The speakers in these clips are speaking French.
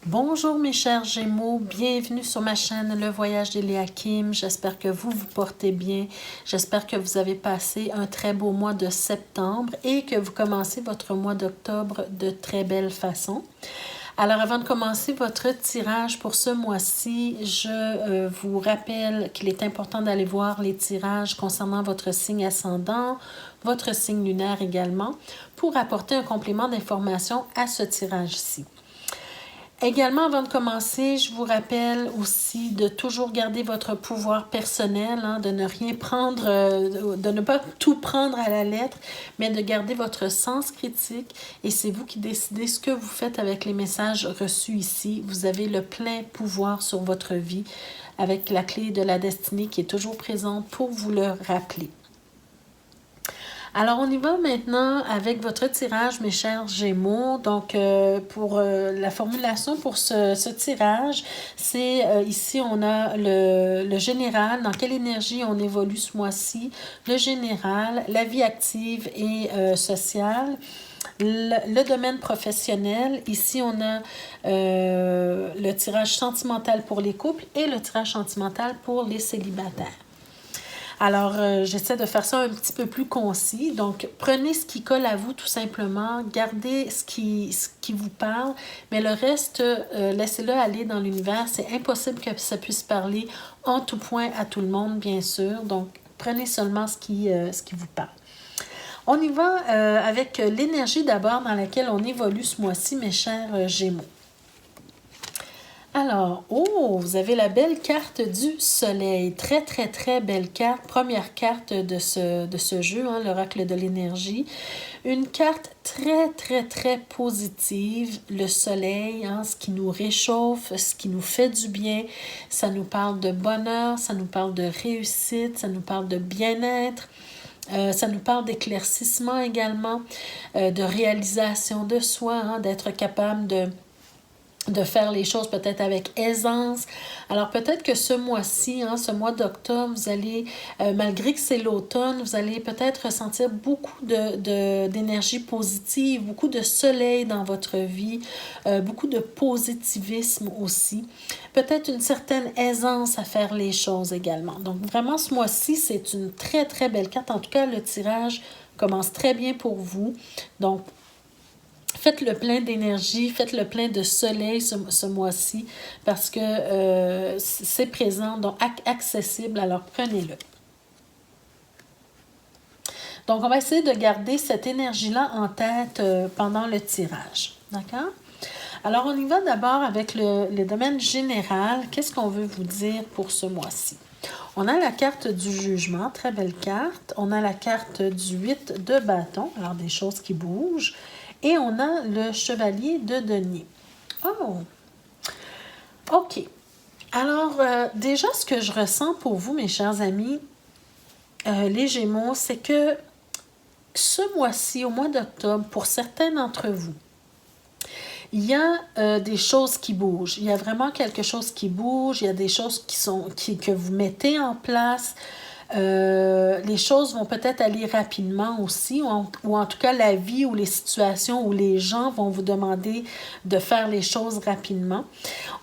Bonjour mes chers Gémeaux, bienvenue sur ma chaîne Le Voyage d'Eliakim. J'espère que vous vous portez bien. J'espère que vous avez passé un très beau mois de septembre et que vous commencez votre mois d'octobre de très belle façon. Alors avant de commencer votre tirage pour ce mois-ci, je vous rappelle qu'il est important d'aller voir les tirages concernant votre signe ascendant, votre signe lunaire également, pour apporter un complément d'information à ce tirage-ci. Également, avant de commencer, je vous rappelle aussi de toujours garder votre pouvoir personnel, de ne rien prendre, de ne pas tout prendre à la lettre, mais de garder votre sens critique et c'est vous qui décidez ce que vous faites avec les messages reçus ici. Vous avez le plein pouvoir sur votre vie avec la clé de la destinée qui est toujours présente pour vous le rappeler. Alors, on y va maintenant avec votre tirage, mes chers Gémeaux. Donc, pour la formulation pour ce tirage, c'est ici, on a le général, dans quelle énergie on évolue ce mois-ci, le général, la vie active et sociale. Le domaine professionnel, ici on a le tirage sentimental pour les couples et le tirage sentimental pour les célibataires. Alors, j'essaie de faire ça un petit peu plus concis. Donc, prenez ce qui colle à vous tout simplement, gardez ce qui vous parle, mais le reste, laissez-le aller dans l'univers. C'est impossible que ça puisse parler en tout point à tout le monde, bien sûr. Donc, prenez seulement ce qui vous parle. On y va avec l'énergie d'abord dans laquelle on évolue ce mois-ci, mes chers Gémeaux. Alors, vous avez la belle carte du soleil. Très, très, très belle carte. Première carte de ce jeu, l'oracle de l'énergie. Une carte très, très, très positive. Le soleil, ce qui nous réchauffe, ce qui nous fait du bien. Ça nous parle de bonheur, ça nous parle de réussite, ça nous parle de bien-être. Ça nous parle d'éclaircissement également, de réalisation de soi, d'être capable de faire les choses peut-être avec aisance. Alors peut-être que ce mois-ci, ce mois d'octobre, vous allez, malgré que c'est l'automne, vous allez peut-être ressentir beaucoup d'énergie positive, beaucoup de soleil dans votre vie, beaucoup de positivisme aussi. Peut-être une certaine aisance à faire les choses également. Donc vraiment ce mois-ci, c'est une très très belle carte. En tout cas, le tirage commence très bien pour vous. Donc faites le plein d'énergie, faites le plein de soleil ce mois-ci parce que c'est présent, donc accessible, alors prenez-le. Donc, on va essayer de garder cette énergie-là en tête pendant le tirage. D'accord? Alors, on y va d'abord avec le domaine général. Qu'est-ce qu'on veut vous dire pour ce mois-ci? On a la carte du jugement, très belle carte. On a la carte du 8 de bâton, alors des choses qui bougent. Et on a le chevalier de denier. Oh! OK. Alors, déjà, ce que je ressens pour vous, mes chers amis, les Gémeaux, c'est que ce mois-ci, au mois d'octobre, pour certains d'entre vous, il y a des choses qui bougent. Il y a vraiment quelque chose qui bouge. Il y a des choses que vous mettez en place. Les choses vont peut-être aller rapidement aussi, ou en tout cas la vie ou les situations où les gens vont vous demander de faire les choses rapidement.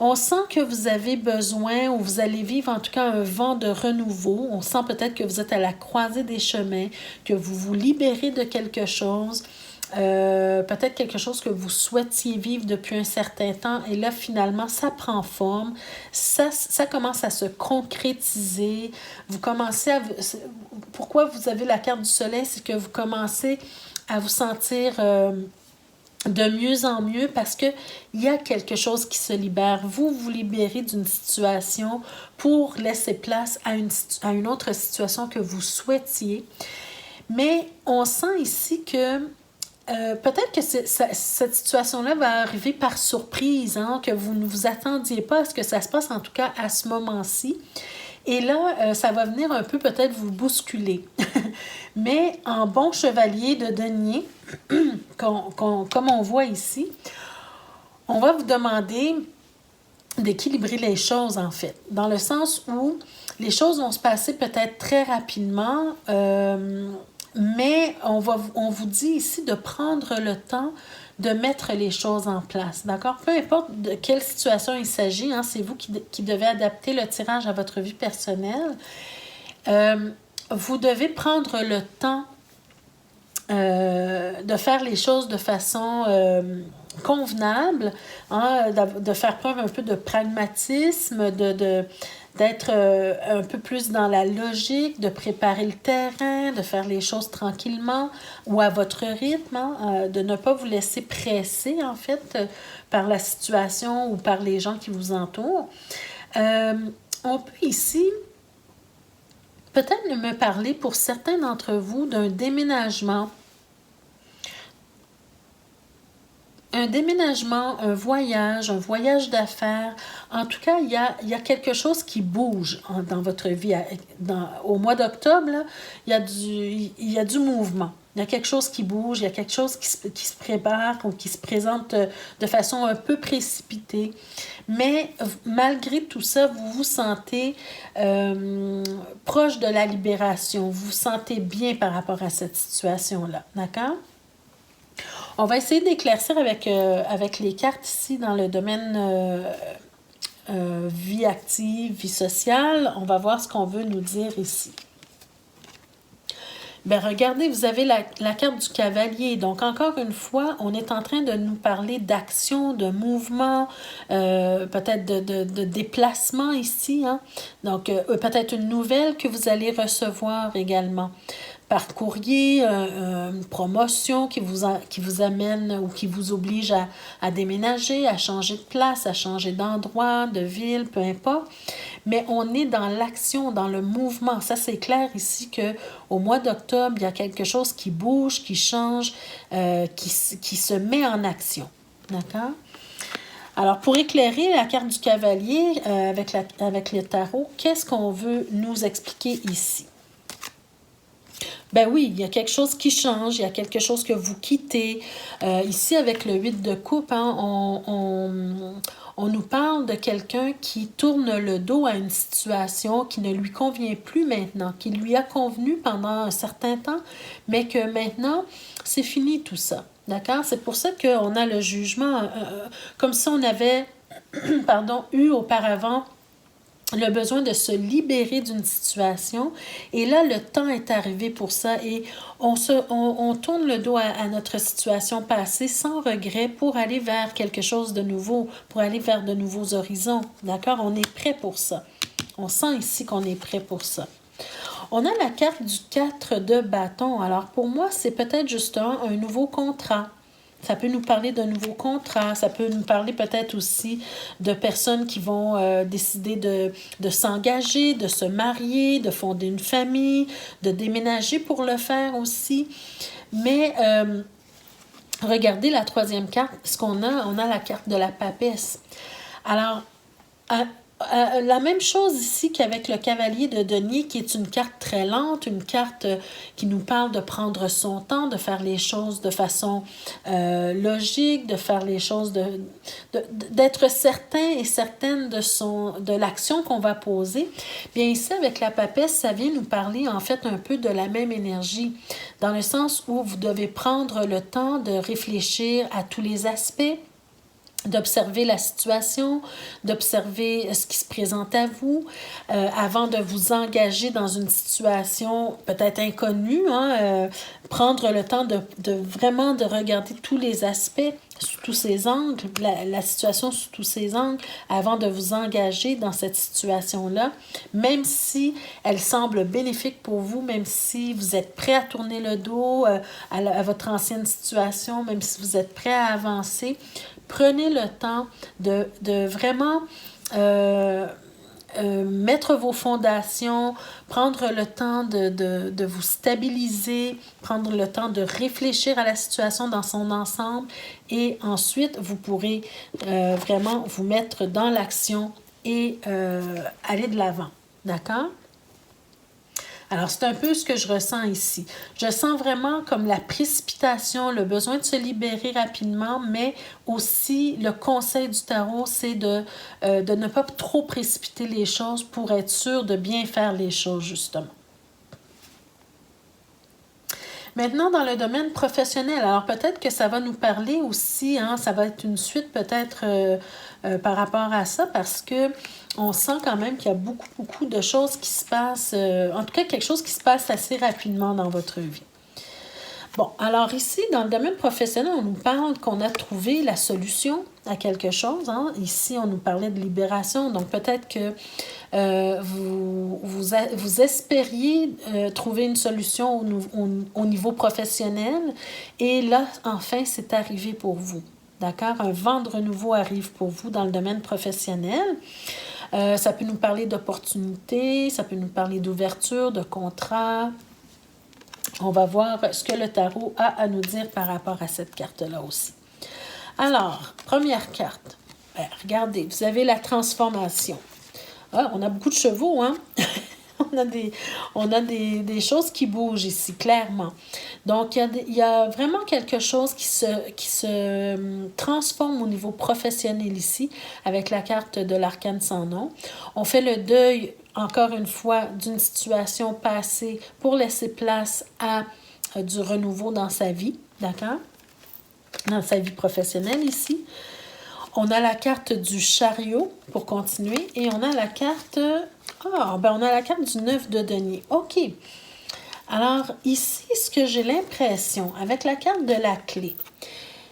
On sent que vous avez besoin ou vous allez vivre en tout cas un vent de renouveau. On sent peut-être que vous êtes à la croisée des chemins, que vous vous libérez de quelque chose. Peut-être quelque chose que vous souhaitiez vivre depuis un certain temps et là finalement ça prend forme, ça commence à se concrétiser, vous commencez à... Pourquoi vous avez la carte du soleil, c'est que vous commencez à vous sentir de mieux en mieux parce qu'il y a quelque chose qui se libère. Vous vous libérez d'une situation pour laisser place à une autre situation que vous souhaitiez, mais on sent ici que peut-être que cette situation-là va arriver par surprise, que vous ne vous attendiez pas à ce que ça se passe, en tout cas à ce moment-ci. Et là, ça va venir un peu peut-être vous bousculer. Mais en bon chevalier de denier, comme on voit ici, on va vous demander d'équilibrer les choses, en fait. Dans le sens où les choses vont se passer peut-être très rapidement, mais on vous dit ici de prendre le temps de mettre les choses en place, d'accord? Peu importe de quelle situation il s'agit, hein, c'est vous qui devez adapter le tirage à votre vie personnelle. Vous devez prendre le temps de faire les choses de façon convenable, hein, de faire preuve un peu de pragmatisme, d'être un peu plus dans la logique, de préparer le terrain, de faire les choses tranquillement ou à votre rythme, hein, de ne pas vous laisser presser, en fait, par la situation ou par les gens qui vous entourent. On peut ici peut-être me parler pour certains d'entre vous d'un déménagement. Un déménagement, un voyage d'affaires. En tout cas, il y a quelque chose qui bouge dans votre vie. Au mois d'octobre, là, il y a du mouvement. Il y a quelque chose qui bouge, il y a quelque chose qui se prépare ou qui se présente de façon un peu précipitée. Mais malgré tout ça, vous vous sentez proche de la libération. Vous vous sentez bien par rapport à cette situation-là. D'accord? On va essayer d'éclaircir avec les cartes ici dans le domaine vie active, vie sociale. On va voir ce qu'on veut nous dire ici. Bien, regardez, vous avez la carte du cavalier. Donc, encore une fois, on est en train de nous parler d'action, de mouvement, peut-être de déplacement ici. Hein? Donc, peut-être une nouvelle que vous allez recevoir également par courrier, une promotion qui vous amène ou qui vous oblige à déménager, à changer de place, à changer d'endroit, de ville, peu importe. Mais on est dans l'action, dans le mouvement. Ça, c'est clair ici qu'au mois d'octobre, il y a quelque chose qui bouge, qui change, qui se met en action. D'accord? Alors, pour éclairer la carte du cavalier avec le tarot, qu'est-ce qu'on veut nous expliquer ici? Ben oui, il y a quelque chose qui change, il y a quelque chose que vous quittez. Ici, avec le 8 de coupe, hein, on nous parle de quelqu'un qui tourne le dos à une situation qui ne lui convient plus maintenant, qui lui a convenu pendant un certain temps, mais que maintenant, c'est fini tout ça. D'accord? C'est pour ça qu'on a le jugement, comme si on avait eu auparavant le besoin de se libérer d'une situation. Et là, le temps est arrivé pour ça. Et on tourne le dos à notre situation passée sans regret pour aller vers quelque chose de nouveau, pour aller vers de nouveaux horizons. D'accord? On est prêt pour ça. On sent ici qu'on est prêt pour ça. On a la carte du 4 de bâton. Alors, pour moi, c'est peut-être justement un nouveau contrat. Ça peut nous parler d'un nouveau contrat, ça peut nous parler peut-être aussi de personnes qui vont décider de s'engager, de se marier, de fonder une famille, de déménager pour le faire aussi. Mais regardez la troisième carte, ce qu'on a, on a la carte de la papesse. Alors, la même chose ici qu'avec le cavalier de denier, qui est une carte très lente, une carte qui nous parle de prendre son temps, de faire les choses de façon logique, de faire les choses, d'être certain et certaine de l'action qu'on va poser. Bien ici, avec la papesse, ça vient nous parler en fait un peu de la même énergie, dans le sens où vous devez prendre le temps de réfléchir à tous les aspects, d'observer la situation, d'observer ce qui se présente à vous avant de vous engager dans une situation peut-être inconnue, hein, prendre le temps de vraiment de regarder tous les aspects sous tous ces angles, la situation sous tous ces angles, avant de vous engager dans cette situation-là, même si elle semble bénéfique pour vous, même si vous êtes prêt à tourner le dos à votre ancienne situation, même si vous êtes prêt à avancer. Prenez le temps de vraiment mettre vos fondations, prendre le temps de vous stabiliser, prendre le temps de réfléchir à la situation dans son ensemble et ensuite, vous pourrez vraiment vous mettre dans l'action et aller de l'avant. D'accord? Alors, c'est un peu ce que je ressens ici. Je sens vraiment comme la précipitation, le besoin de se libérer rapidement, mais aussi le conseil du tarot, c'est de ne pas trop précipiter les choses pour être sûr de bien faire les choses, justement. Maintenant, dans le domaine professionnel, alors peut-être que ça va nous parler aussi, hein, ça va être une suite peut-être par rapport à ça, parce que on sent quand même qu'il y a beaucoup de choses qui se passent, en tout cas quelque chose qui se passe assez rapidement dans votre vie. Bon, alors ici, dans le domaine professionnel, on nous parle qu'on a trouvé la solution à quelque chose. Hein. Ici, on nous parlait de libération, donc peut-être que vous espériez trouver une solution au niveau professionnel, et là, enfin, c'est arrivé pour vous. D'accord? Un vent de renouveau arrive pour vous dans le domaine professionnel. Ça peut nous parler d'opportunités, ça peut nous parler d'ouverture, de contrat. On va voir ce que le tarot a à nous dire par rapport à cette carte-là aussi. Alors, première carte. Regardez, vous avez la transformation. Ah, on a beaucoup de chevaux, hein? on a des choses qui bougent ici, clairement. Donc, il y a vraiment quelque chose qui se transforme au niveau professionnel ici, avec la carte de l'arcane sans nom. On fait le deuil, encore une fois, d'une situation passée pour laisser place à du renouveau dans sa vie, d'accord? Dans sa vie professionnelle ici. On a la carte du chariot pour continuer, et on a la carte... on a la carte du 9 de denier. OK. Alors, ici, ce que j'ai l'impression, avec la carte de la clé,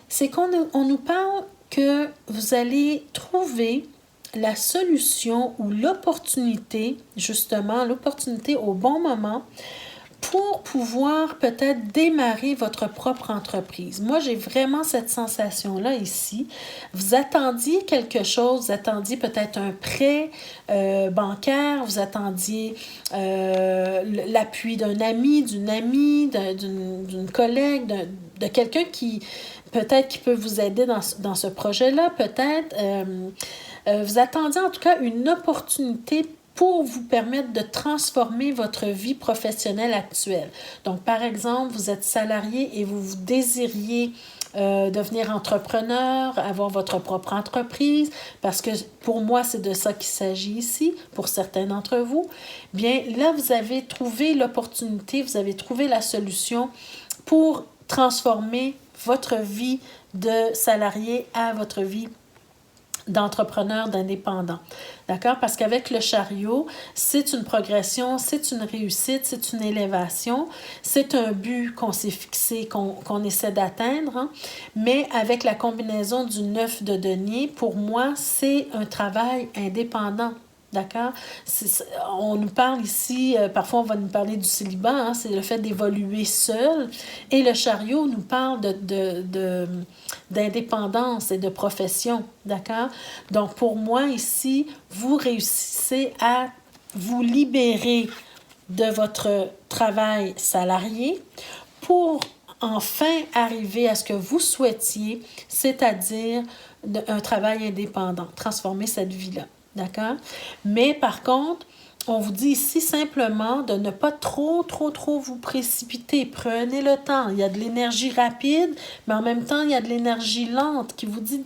c'est qu'on nous parle que vous allez trouver la solution ou l'opportunité, justement, l'opportunité au bon moment pour pouvoir peut-être démarrer votre propre entreprise. Moi, j'ai vraiment cette sensation-là ici. Vous attendiez quelque chose, vous attendiez peut-être un prêt bancaire, vous attendiez l'appui d'un ami, d'une amie, d'une collègue, de quelqu'un qui peut-être qui peut vous aider dans ce projet-là, peut-être. Vous attendiez en tout cas une opportunité pour vous permettre de transformer votre vie professionnelle actuelle. Donc, par exemple, vous êtes salarié et vous désiriez devenir entrepreneur, avoir votre propre entreprise, parce que pour moi, c'est de ça qu'il s'agit ici, pour certains d'entre vous. Bien, là, vous avez trouvé l'opportunité, vous avez trouvé la solution pour transformer votre vie de salarié à votre vie d'entrepreneur, d'indépendant. D'accord? Parce qu'avec le chariot, c'est une progression, c'est une réussite, c'est une élévation, c'est un but qu'on s'est fixé, qu'on essaie d'atteindre. Hein? Mais avec la combinaison du 9 de denier, pour moi, c'est un travail indépendant. D'accord? On nous parle ici, parfois on va nous parler du célibat, hein, c'est le fait d'évoluer seul. Et le chariot nous parle d'indépendance et de profession. D'accord? Donc pour moi ici, vous réussissez à vous libérer de votre travail salarié pour enfin arriver à ce que vous souhaitiez, c'est-à-dire un travail indépendant, transformer cette vie-là. D'accord? Mais par contre, on vous dit ici simplement de ne pas trop vous précipiter. Prenez le temps. Il y a de l'énergie rapide, mais en même temps, il y a de l'énergie lente qui vous dit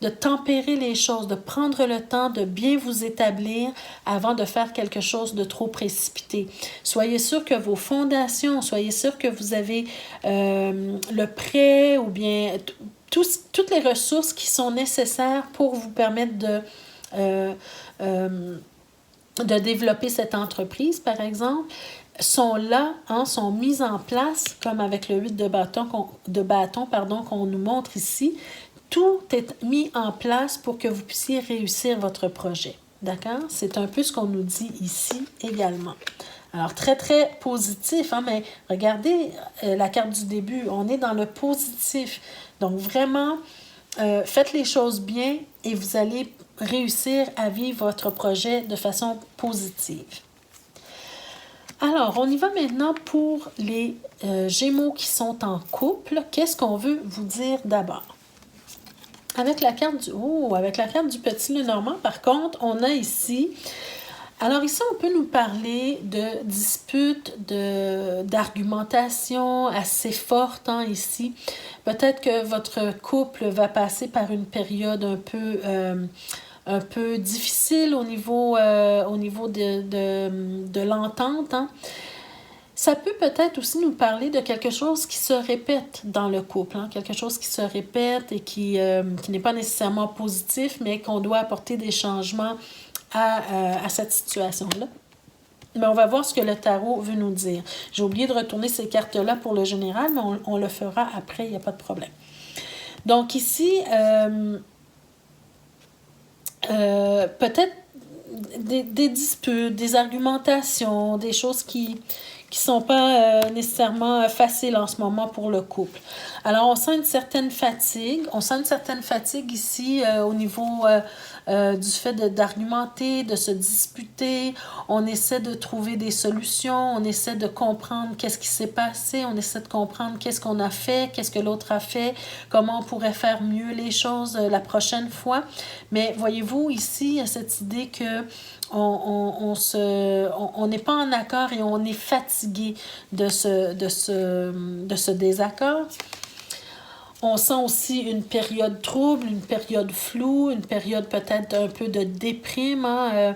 de tempérer les choses, de prendre le temps de bien vous établir avant de faire quelque chose de trop précipité. Soyez sûr que vos fondations, soyez sûr que vous avez le prêt ou bien toutes les ressources qui sont nécessaires pour vous permettre de développer cette entreprise, par exemple, sont là, hein, sont mises en place, comme avec le 8 de bâton qu'on nous montre ici. Tout est mis en place pour que vous puissiez réussir votre projet. D'accord? C'est un peu ce qu'on nous dit ici également. Alors, très positif, hein, mais regardez la carte du début, on est dans le positif. Donc, vraiment, faites les choses bien et vous allez réussir à vivre votre projet de façon positive. Alors, on y va maintenant pour les Gémeaux qui sont en couple. Qu'est-ce qu'on veut vous dire d'abord? Avec la carte du petit Lenormand, par contre, on a ici... Alors ici, on peut nous parler de disputes, d'argumentation assez forte, hein, ici. Peut-être que votre couple va passer par une période un peu difficile au niveau de l'entente. Hein. Ça peut peut-être aussi nous parler de quelque chose qui se répète dans le couple, hein, quelque chose qui se répète et qui n'est pas nécessairement positif, mais qu'on doit apporter des changements à cette situation-là. Mais on va voir ce que le tarot veut nous dire. J'ai oublié de retourner ces cartes-là pour le général, mais on le fera après, il n'y a pas de problème. Donc ici, peut-être des disputes, des argumentations, des choses qui sont pas nécessairement faciles en ce moment pour le couple. Alors, on sent une certaine fatigue. On sent une certaine fatigue ici au niveau du fait d'argumenter, de se disputer. On essaie de trouver des solutions. On essaie de comprendre qu'est-ce qui s'est passé. On essaie de comprendre qu'est-ce qu'on a fait, qu'est-ce que l'autre a fait, comment on pourrait faire mieux les choses la prochaine fois. Mais voyez-vous, ici, il y a cette idée que on n'est pas en accord et on est fatigué de ce désaccord. On sent aussi une période trouble, une période floue, une période peut-être un peu de déprime, hein,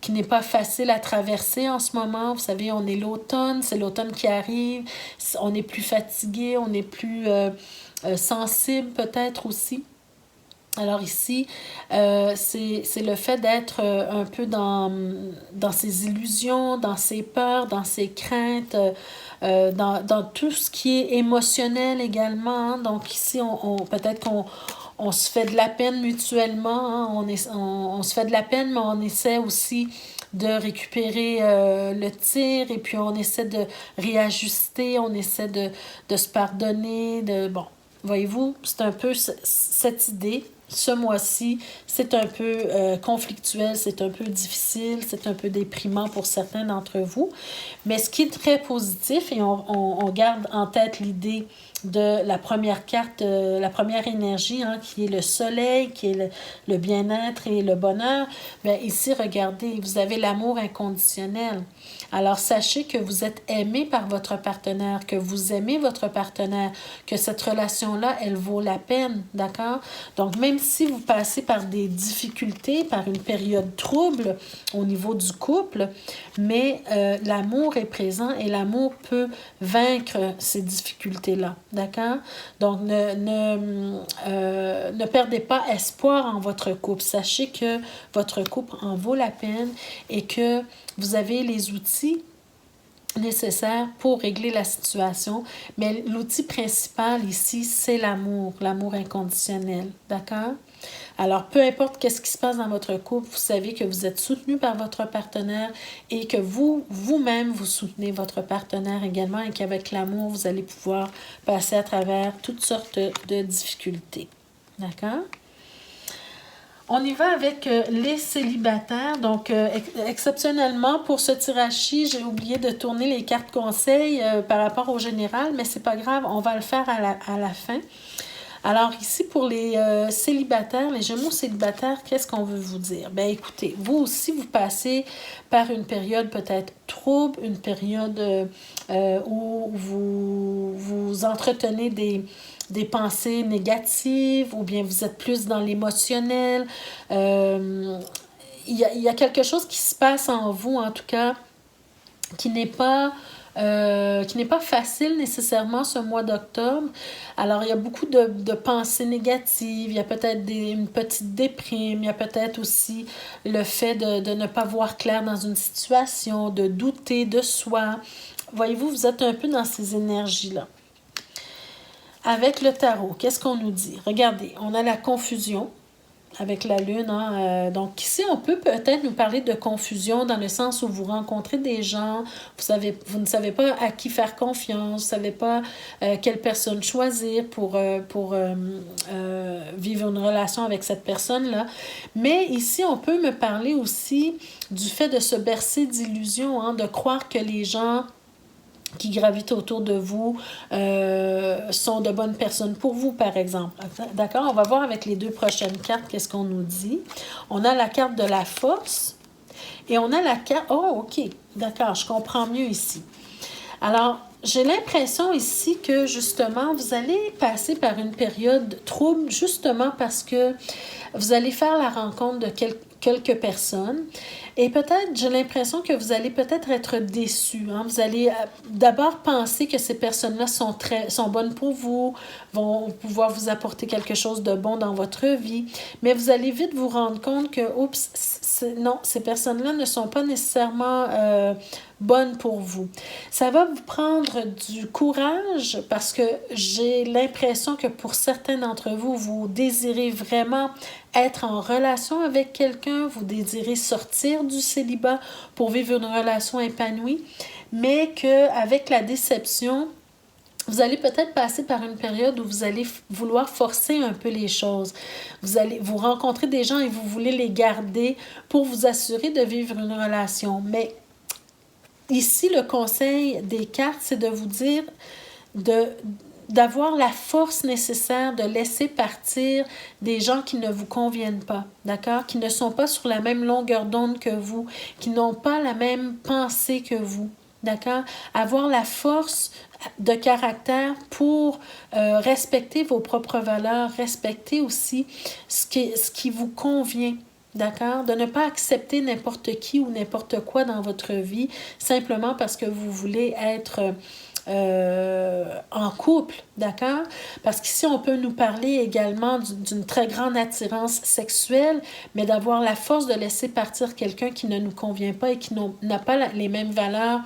qui n'est pas facile à traverser en ce moment. Vous savez, on est l'automne, c'est l'automne qui arrive, on est plus fatigué, on est plus sensible peut-être aussi. Alors ici, c'est le fait d'être un peu dans ses illusions, dans ses peurs, dans ses craintes, dans tout ce qui est émotionnel également. Hein. Donc ici, peut-être qu'on se fait de la peine mutuellement. Hein. On se fait de la peine, mais on essaie aussi de récupérer le tir et puis on essaie de réajuster, on essaie de se pardonner. Bon, voyez-vous, c'est un peu cette idée. Ce mois-ci, c'est un peu conflictuel, c'est un peu difficile, c'est un peu déprimant pour certains d'entre vous. Mais ce qui est très positif, et on garde en tête l'idée de la première carte, la première énergie, hein, qui est le soleil, qui est le bien-être et le bonheur. Bien, ici, regardez, vous avez l'amour inconditionnel. Alors, sachez que vous êtes aimé par votre partenaire, que vous aimez votre partenaire, que cette relation-là, elle vaut la peine, d'accord? Donc, même si vous passez par des difficultés, par une période trouble au niveau du couple, mais l'amour est présent et l'amour peut vaincre ces difficultés-là, d'accord? Donc, ne perdez pas espoir en votre couple. Sachez que votre couple en vaut la peine et que vous avez les outils nécessaires pour régler la situation. Mais l'outil principal ici, c'est l'amour inconditionnel. D'accord? Alors, peu importe qu'est-ce qui se passe dans votre couple, vous savez que vous êtes soutenu par votre partenaire et que vous-même, vous soutenez votre partenaire également et qu'avec l'amour, vous allez pouvoir passer à travers toutes sortes de difficultés. D'accord? On y va avec les célibataires. Donc, exceptionnellement, pour ce tirage-ci, j'ai oublié de tourner les cartes conseils par rapport au général, mais c'est pas grave, on va le faire à la fin. Alors ici, pour les célibataires, les Gémeaux célibataires, qu'est-ce qu'on veut vous dire? Bien, écoutez, vous aussi, vous passez par une période peut-être trouble, une période où vous entretenez des pensées négatives ou bien vous êtes plus dans l'émotionnel. Il y a quelque chose qui se passe en vous, en tout cas, qui n'est pas facile nécessairement ce mois d'octobre. Alors, il y a beaucoup de pensées négatives, il y a peut-être une petite déprime, il y a peut-être aussi le fait de ne pas voir clair dans une situation, de douter de soi. Voyez-vous, vous êtes un peu dans ces énergies-là. Avec le tarot, qu'est-ce qu'on nous dit? Regardez, on a la confusion avec la lune. Hein? Donc ici, on peut peut-être nous parler de confusion dans le sens où vous rencontrez des gens, vous ne savez pas à qui faire confiance, vous ne savez pas quelle personne choisir pour vivre une relation avec cette personne-là. Mais ici, on peut me parler aussi du fait de se bercer d'illusions, hein, de croire que les gens qui gravitent autour de vous sont de bonnes personnes pour vous, par exemple. D'accord? On va voir avec les deux prochaines cartes qu'est-ce qu'on nous dit. On a la carte de la force et on a la carte... Oh, OK. D'accord, je comprends mieux ici. Alors, j'ai l'impression ici que, justement, vous allez passer par une période trouble, justement parce que vous allez faire la rencontre de quelques personnes. Et peut-être, j'ai l'impression que vous allez peut-être être déçus. Hein? Vous allez d'abord penser que ces personnes-là sont bonnes pour vous, vont pouvoir vous apporter quelque chose de bon dans votre vie. Mais vous allez vite vous rendre compte que, oups, non, ces personnes-là ne sont pas nécessairement bonnes pour vous. Ça va vous prendre du courage parce que j'ai l'impression que pour certains d'entre vous, vous désirez vraiment être en relation avec quelqu'un, vous désirez sortir du célibat pour vivre une relation épanouie, mais qu'avec la déception, vous allez peut-être passer par une période où vous allez vouloir forcer un peu les choses. Vous allez vous rencontrer des gens et vous voulez les garder pour vous assurer de vivre une relation. Mais ici, le conseil des cartes, c'est de vous dire d'avoir la force nécessaire de laisser partir des gens qui ne vous conviennent pas, d'accord? Qui ne sont pas sur la même longueur d'onde que vous, qui n'ont pas la même pensée que vous, d'accord? Avoir la force de caractère pour respecter vos propres valeurs, respecter aussi ce qui vous convient. D'accord? De ne pas accepter n'importe qui ou n'importe quoi dans votre vie simplement parce que vous voulez être en couple, d'accord? Parce qu'ici, on peut nous parler également d'une très grande attirance sexuelle, mais d'avoir la force de laisser partir quelqu'un qui ne nous convient pas et qui n'a pas les mêmes valeurs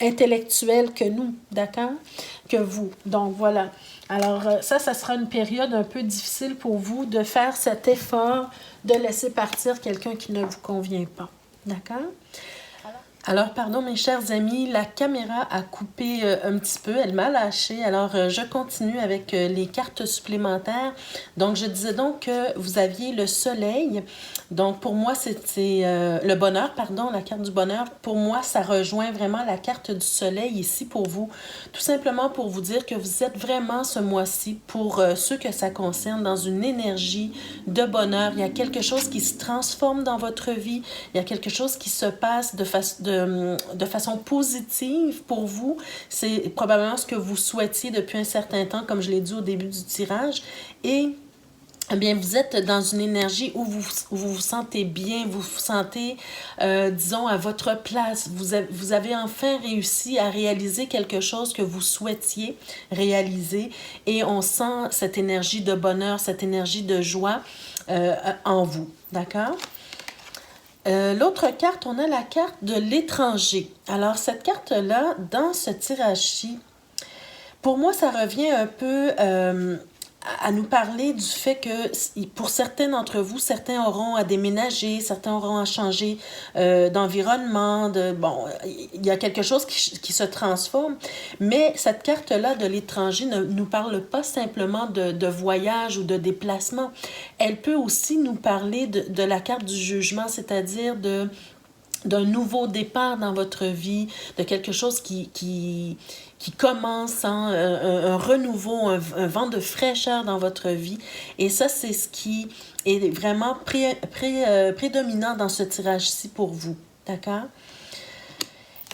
intellectuelles que nous, d'accord? Que vous. Donc, voilà. Alors, ça sera une période un peu difficile pour vous de faire cet effort de laisser partir quelqu'un qui ne vous convient pas, d'accord? Alors, pardon, mes chers amis, la caméra a coupé un petit peu, elle m'a lâché. Alors, je continue avec les cartes supplémentaires. Donc, je disais donc que vous aviez le soleil. Donc, pour moi, c'est le bonheur, pardon, la carte du bonheur. Pour moi, ça rejoint vraiment la carte du soleil ici pour vous. Tout simplement pour vous dire que vous êtes vraiment ce mois-ci, pour ceux que ça concerne, dans une énergie de bonheur. Il y a quelque chose qui se transforme dans votre vie. Il y a quelque chose qui se passe de façon positive pour vous. C'est probablement ce que vous souhaitiez depuis un certain temps, comme je l'ai dit au début du tirage. Et eh bien, vous êtes dans une énergie où vous sentez bien, vous vous sentez, disons, à votre place. Vous avez enfin réussi à réaliser quelque chose que vous souhaitiez réaliser et on sent cette énergie de bonheur, cette énergie de joie en vous. D'accord? L'autre carte, on a la carte de l'étranger. Alors, cette carte-là, dans ce tirage-ci, pour moi, ça revient un peu à nous parler du fait que pour certains d'entre vous, certains auront à déménager, certains auront à changer d'environnement. Bon, il y a quelque chose qui se transforme, mais cette carte-là de l'étranger ne nous parle pas simplement de voyage ou de déplacement. Elle peut aussi nous parler de la carte du jugement, c'est-à-dire d'un nouveau départ dans votre vie, de quelque chose qui commence, hein, un renouveau, un vent de fraîcheur dans votre vie. Et ça, c'est ce qui est vraiment prédominant dans ce tirage-ci pour vous. D'accord?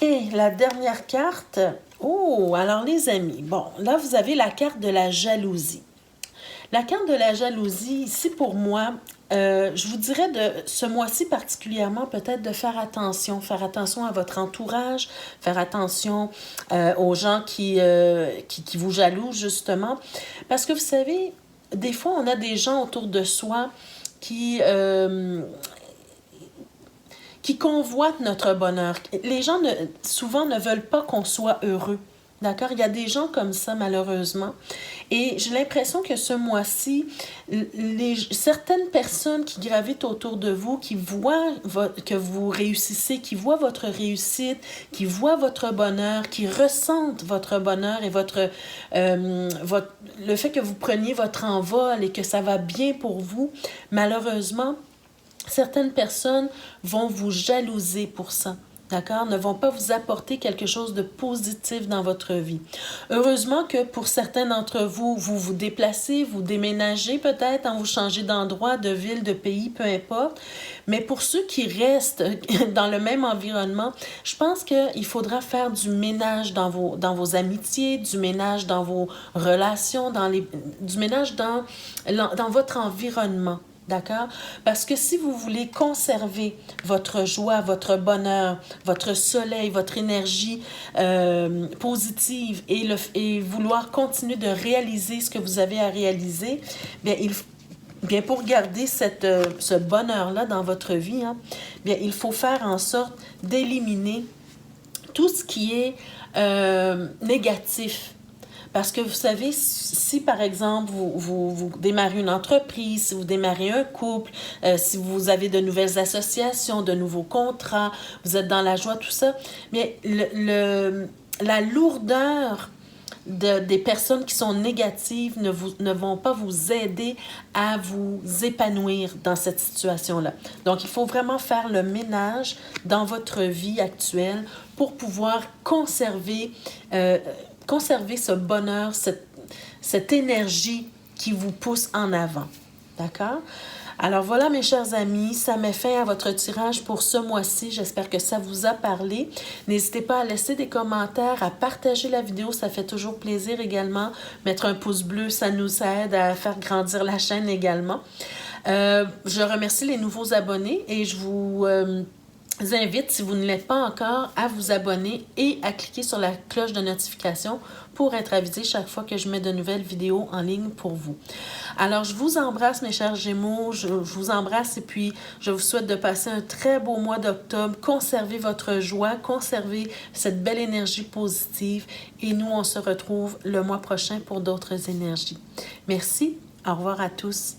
Et la dernière carte, oh, alors les amis, bon, là, vous avez la carte de la jalousie. La carte de la jalousie, ici pour moi, je vous dirais de ce mois-ci particulièrement peut-être de faire attention à votre entourage, faire attention aux gens qui vous jalousent justement. Parce que vous savez, des fois on a des gens autour de soi qui convoitent notre bonheur. Les gens souvent ne veulent pas qu'on soit heureux. D'accord? Il y a des gens comme ça, malheureusement. Et j'ai l'impression que ce mois-ci, certaines personnes qui gravitent autour de vous, qui voient que vous réussissez, qui voient votre réussite, qui voient votre bonheur, qui ressentent votre bonheur et le fait que vous preniez votre envol et que ça va bien pour vous, malheureusement, certaines personnes vont vous jalouser pour ça. D'accord? Ne vont pas vous apporter quelque chose de positif dans votre vie. Heureusement que pour certains d'entre vous, vous vous déplacez, vous déménagez peut-être, vous changez d'endroit, de ville, de pays, peu importe. Mais pour ceux qui restent dans le même environnement, je pense qu'il faudra faire du ménage dans vos amitiés, du ménage dans vos relations, du ménage dans votre environnement. D'accord? Parce que si vous voulez conserver votre joie, votre bonheur, votre soleil, votre énergie positive et vouloir continuer de réaliser ce que vous avez à réaliser, bien pour garder ce bonheur-là dans votre vie, hein, bien, il faut faire en sorte d'éliminer tout ce qui est négatif. Parce que vous savez, si par exemple vous démarrez une entreprise, si vous démarrez un couple, si vous avez de nouvelles associations, de nouveaux contrats, vous êtes dans la joie, tout ça, mais la lourdeur des personnes qui sont négatives ne vont pas vous aider à vous épanouir dans cette situation-là. Donc, il faut vraiment faire le ménage dans votre vie actuelle pour pouvoir conserver ce bonheur, cette énergie qui vous pousse en avant. D'accord? Alors voilà, mes chers amis, ça met fin à votre tirage pour ce mois-ci. J'espère que ça vous a parlé. N'hésitez pas à laisser des commentaires, à partager la vidéo, ça fait toujours plaisir également. Mettre un pouce bleu, ça nous aide à faire grandir la chaîne également. Je remercie les nouveaux abonnés et je vous invite, si vous ne l'êtes pas encore, à vous abonner et à cliquer sur la cloche de notification pour être avisé chaque fois que je mets de nouvelles vidéos en ligne pour vous. Alors, je vous embrasse, mes chers Gémeaux. Je vous embrasse et puis je vous souhaite de passer un très beau mois d'octobre. Conservez votre joie, conservez cette belle énergie positive et nous, on se retrouve le mois prochain pour d'autres énergies. Merci. Au revoir à tous.